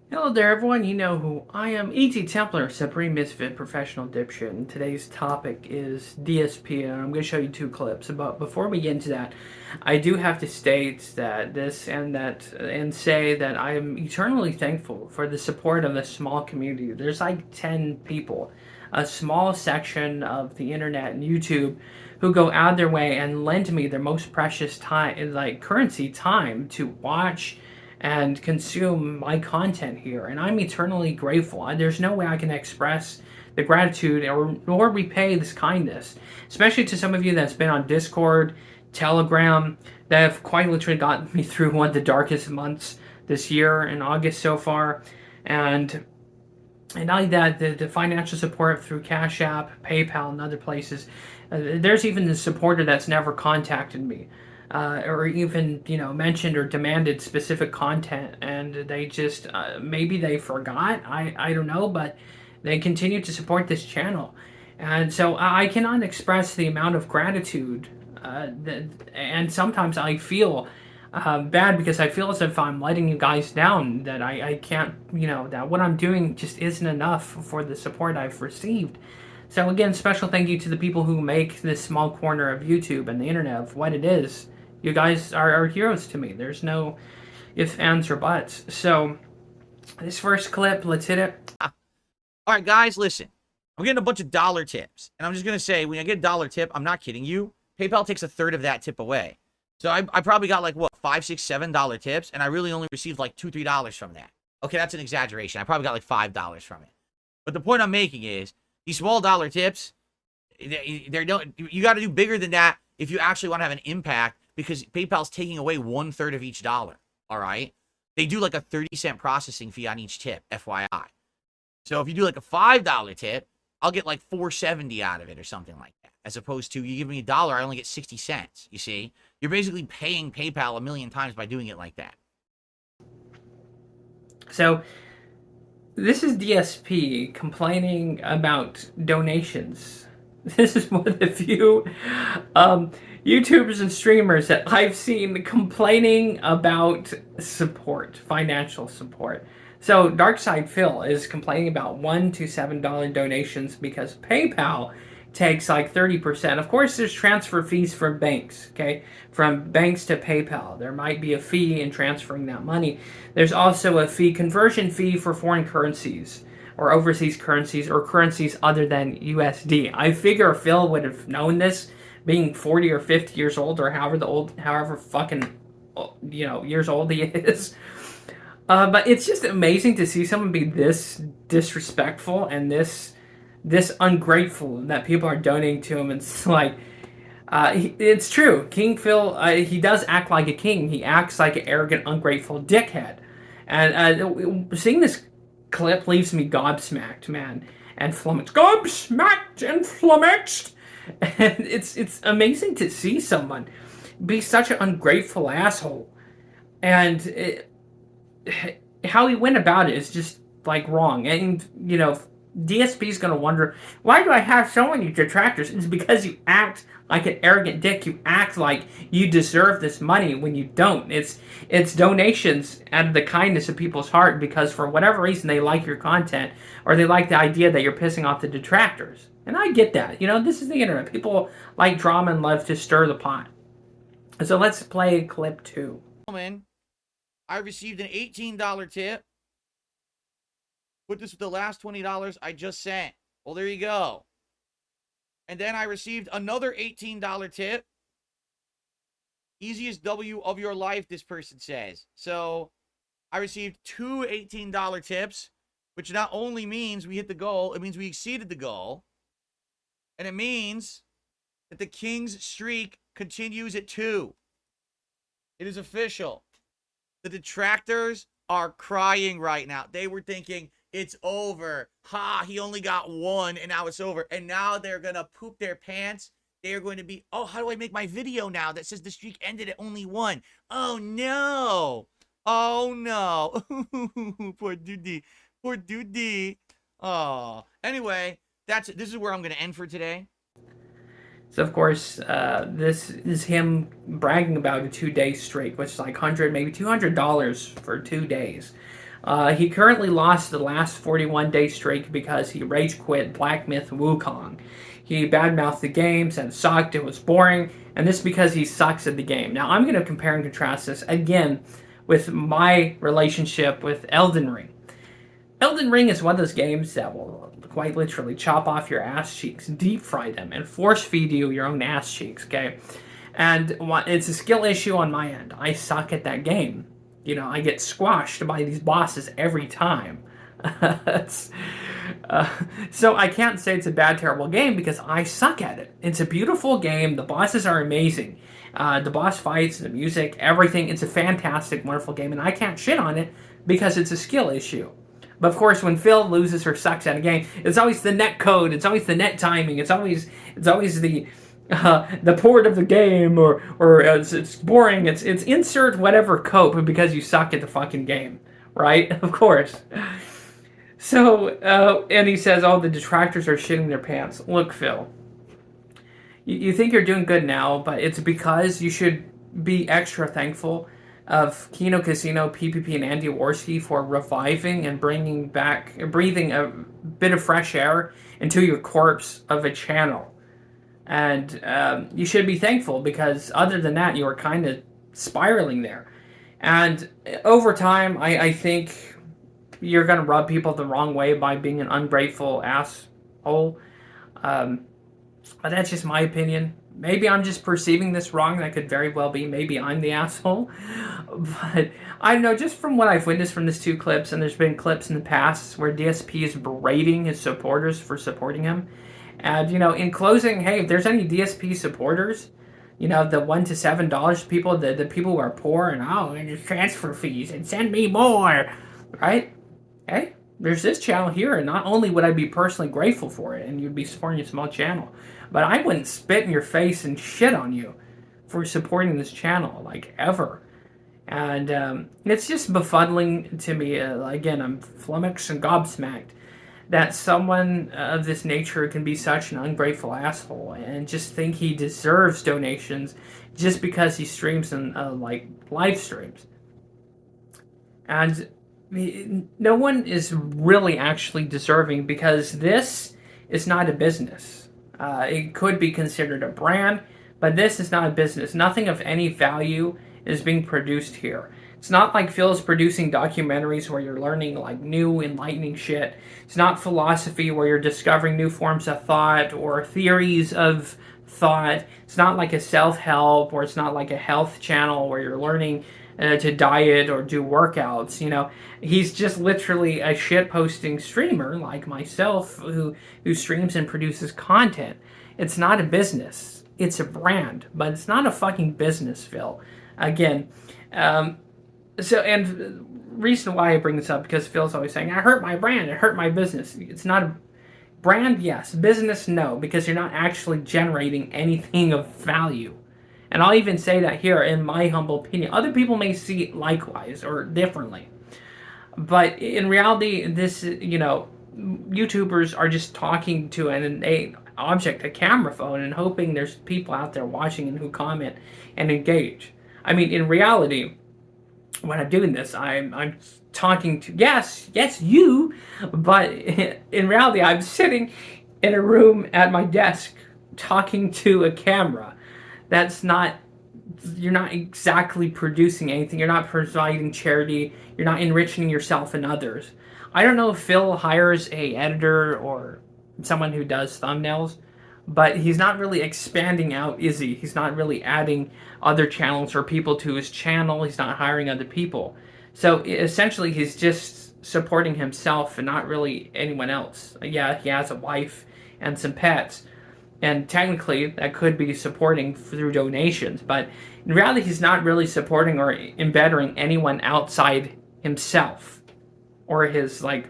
Hello there, everyone. You know who I am. ETTemplar, Supreme Misfit Professional Dipshit. And today's topic is DSP, and I'm going to show you two clips. But before we get into that, I do have to state that and say that I am eternally thankful for the support of this small community. There's like 10 people, a small section of the internet and YouTube, who go out their way and lend me their most precious time, like currency time, to watch and consume my content here, and I'm eternally grateful. There's no way I can express the gratitude or repay this kindness, especially to some of you that's been on Discord, Telegram, that have quite literally gotten me through one of the darkest months this year in August so far, and not only that, the financial support through CashApp, PayPal, and other places. There's even the supporter that's never contacted me, or even mentioned or demanded specific content, and they just maybe they forgot. I don't know, but they continue to support this channel, and so I cannot express the amount of gratitude. And sometimes I feel bad because I feel as if I'm letting you guys down, that I can't, that what I'm doing just isn't enough for the support I've received. So again, special thank you to the people who make this small corner of YouTube and the internet of what it is. You guys are heroes to me. There's no ifs, ands, or buts. So this first clip, let's hit it. All right, guys, listen. I'm getting a bunch of dollar tips. And I'm just going to say, when I get a dollar tip, I'm not kidding you. PayPal takes a third of that tip away. So I probably got like, what, $5, $6, $7 tips, and I really only received like $2, $3 from that. Okay, that's an exaggeration. I probably got like $5 from it. But the point I'm making is, these small dollar tips, you got to do bigger than that if you actually want to have an impact, because PayPal's taking away 1/3 of each dollar. All right? They do like a 30-cent processing fee on each tip, FYI. So if you do like a $5 tip, I'll get like $4.70 out of it or something like that. As opposed to, you give me $1, I only get 60 cents. You see? You're basically paying PayPal a million times by doing it like that. So this is DSP complaining about donations. This is one of the few YouTubers and streamers that I've seen complaining about support, financial support. So Darkside Phil is complaining about $1 to $7 donations because PayPal takes like 30%. Of course, there's transfer fees from banks, okay? From banks to PayPal. There might be a fee in transferring that money. There's also a conversion fee for foreign currencies or overseas currencies or currencies other than USD. I figure Phil would have known this, being 40 or 50 years old, or however fucking years old he is. But it's just amazing to see someone be this disrespectful and this ungrateful that people are donating to him. It's like, it's true. King Phil, he does act like a king. He acts like an arrogant, ungrateful dickhead. And seeing this clip leaves me gobsmacked, man, and flummoxed. Gobsmacked and flummoxed. And it's amazing to see someone be such an ungrateful asshole. And how he went about it is just like wrong. And DSP is going to wonder, why do I have so many detractors? It's because you act like an arrogant dick. You act like you deserve this money when you don't. It's donations out of the kindness of people's heart, because for whatever reason they like your content, or they like the idea that you're pissing off the detractors. And I get that. This is the internet. People like drama and love to stir the pot. So let's play clip 2. I received an $18 tip. Put this with the last $20 I just sent. Well, there you go. And then I received another $18 tip. Easiest W of your life, this person says. So I received two $18 tips, which not only means we hit the goal, it means we exceeded the goal. And it means that the King's streak continues at 2. It is official. The detractors are crying right now. They were thinking, it's over. Ha, he only got 1 and now it's over. And now they're going to poop their pants. They are going to be, oh, how do I make my video now that says the streak ended at only 1? Oh, no. Oh, no. Poor dude. Poor dude. Oh. Anyway, this is where I'm going to end for today. So of course, this is him bragging about a 2-day streak, which is like $100, maybe $200 for 2 days. He currently lost the last 41-day streak because he rage quit Black Myth Wukong. He badmouthed the game, said it sucked, it was boring, and this because he sucks at the game. Now, I'm going to compare and contrast this again with my relationship with Elden Ring. Elden Ring is one of those games that will quite literally chop off your ass cheeks, deep fry them, and force feed you your own ass cheeks, okay? And it's a skill issue on my end. I suck at that game. You know, I get squashed by these bosses every time. So I can't say it's a bad, terrible game because I suck at it. It's a beautiful game. The bosses are amazing. The boss fights, the music, everything. It's a fantastic, wonderful game, and I can't shit on it because it's a skill issue. But of course, when Phil loses or sucks at a game, it's always the net code, it's always the net timing, it's always the port of the game, or it's boring. It's insert whatever cope because you suck at the fucking game, right? Of course. So and he says, "Oh, the detractors are shitting their pants." Look, Phil, you think you're doing good now, but it's because you should be extra thankful of Kino Casino, PPP, and Andy Worski for reviving and breathing a bit of fresh air into your corpse of a channel. And you should be thankful because other than that, you are kind of spiraling there. And over time, I think you're going to rub people the wrong way by being an ungrateful asshole. But that's just my opinion. Maybe I'm just perceiving this wrong. That could very well be. Maybe I'm the asshole. But I don't know, just from what I've witnessed from these two clips, and there's been clips in the past where DSP is berating his supporters for supporting him. And, you know, in closing, hey, if there's any DSP supporters, you know, the $1 to $7 people, the people who are poor and there's transfer fees and send me more, right? Hey, there's this channel here, and not only would I be personally grateful for it, and you'd be supporting a small channel, but I wouldn't spit in your face and shit on you for supporting this channel, like, ever. And it's just befuddling to me. Again, I'm flummoxed and gobsmacked that someone of this nature can be such an ungrateful asshole and just think he deserves donations just because he streams in, like, live streams. And no one is really actually deserving because this is not a business. It could be considered a brand, but this is not a business. Nothing of any value is being produced here. It's not like Phil's producing documentaries where you're learning like new enlightening shit. It's not philosophy where you're discovering new forms of thought or theories of thought. It's not like a self-help, or it's not like a health channel where you're learning to diet or do workouts. You know, he's just literally a shit-posting streamer like myself who streams and produces content. It's not a business. It's a brand, but it's not a fucking business, Phil. Again, so, and reason why I bring this up, because Phil's always saying, I hurt my brand, it hurt my business. It's not a brand, yes. Business, no, because you're not actually generating anything of value. And I'll even say that here, in my humble opinion. Other people may see it likewise or differently. But in reality, this, you know, YouTubers are just talking to an innate object, a camera phone, and hoping there's people out there watching and who comment and engage. I mean, in reality, when I'm doing this, I'm talking to, yes, you, but in reality, I'm sitting in a room at my desk talking to a camera. That's not, you're not exactly producing anything. You're not providing charity. You're not enriching yourself and others. I don't know if Phil hires a editor or someone who does thumbnails, but he's not really expanding out, is he? He's not really adding other channels or people to his channel. He's not hiring other people. So essentially, he's just supporting himself and not really anyone else. Yeah, he has a wife and some pets, and technically that could be supporting through donations, but in reality, he's not really supporting or embedding anyone outside himself or his, like,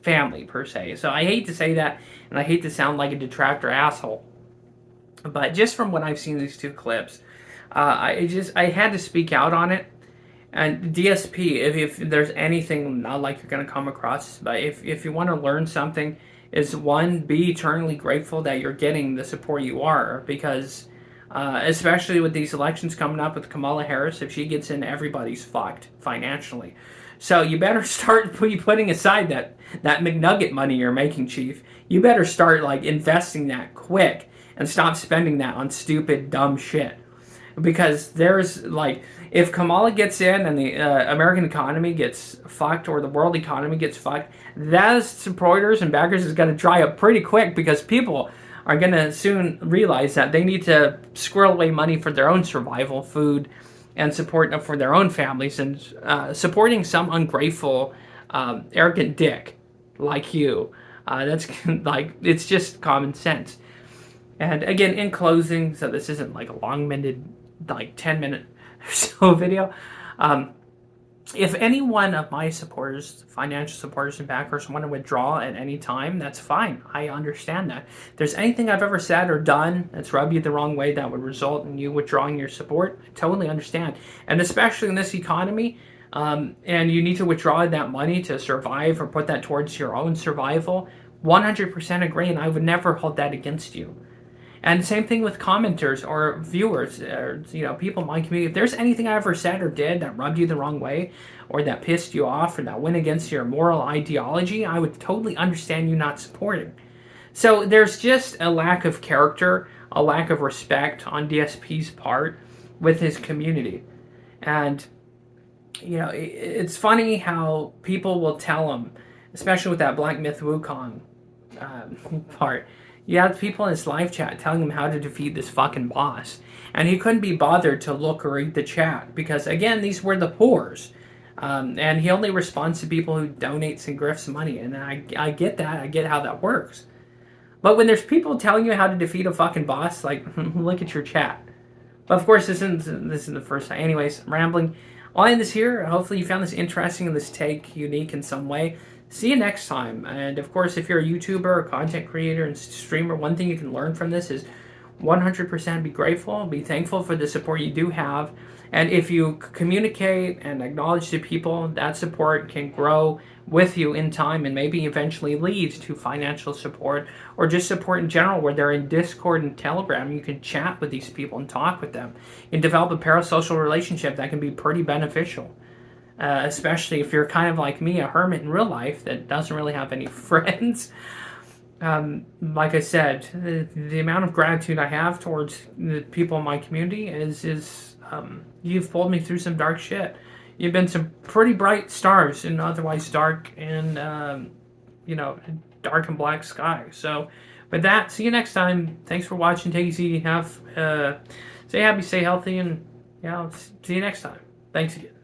family per se. So I hate to say that, and I hate to sound like a detractor asshole, but just from what I've seen these two clips, I had to speak out on it. And DSP, if there's anything, not like you're going to come across, but if you want to learn something, is one, be eternally grateful that you're getting the support you are, because especially with these elections coming up with Kamala Harris, if she gets in, everybody's fucked financially. So you better start putting aside that McNugget money you're making, Chief. You better start like investing that quick and stop spending that on stupid, dumb shit. Because there's like, if Kamala gets in and the American economy gets fucked, or the world economy gets fucked, those supporters and backers is going to dry up pretty quick, because people are going to soon realize that they need to squirrel away money for their own survival, food, and support for their own families, and supporting some ungrateful, arrogant dick like you. That's like, it's just common sense. And again, in closing, so this isn't like a long-winded, like 10-minute or so video. If any one of my supporters, financial supporters and backers, want to withdraw at any time, that's fine. I understand that. If there's anything I've ever said or done that's rubbed you the wrong way that would result in you withdrawing your support, I totally understand. And especially in this economy, and you need to withdraw that money to survive or put that towards your own survival, 100% agree, and I would never hold that against you. And same thing with commenters or viewers, or people in my community. If there's anything I ever said or did that rubbed you the wrong way, or that pissed you off, or that went against your moral ideology, I would totally understand you not supporting. So there's just a lack of character, a lack of respect on DSP's part with his community. And it's funny how people will tell him, especially with that Black Myth Wukong part. You have people in his live chat telling him how to defeat this fucking boss. And he couldn't be bothered to look or read the chat, because, again, these were the whores. And he only responds to people who donates and grifts money. And I get that. I get how that works. But when there's people telling you how to defeat a fucking boss, like, look at your chat. But, of course, this isn't the first time. Anyways, I'm rambling. I'll end this here. Hopefully you found this interesting and this take unique in some way. See you next time. And of course, if you're a YouTuber or content creator and streamer, one thing you can learn from this is 100% be grateful, be thankful for the support you do have. And if you communicate and acknowledge to people, that support can grow with you in time and maybe eventually lead to financial support, or just support in general, where they're in Discord and Telegram. You can chat with these people and talk with them and develop a parasocial relationship that can be pretty beneficial. Especially if you're kind of like me, a hermit in real life that doesn't really have any friends. Like I said, the amount of gratitude I have towards the people in my community is you've pulled me through some dark shit. You've been some pretty bright stars in otherwise dark and dark and black sky. So with that, see you next time. Thanks for watching. Take it easy. Stay happy, stay healthy, and see you next time. Thanks again.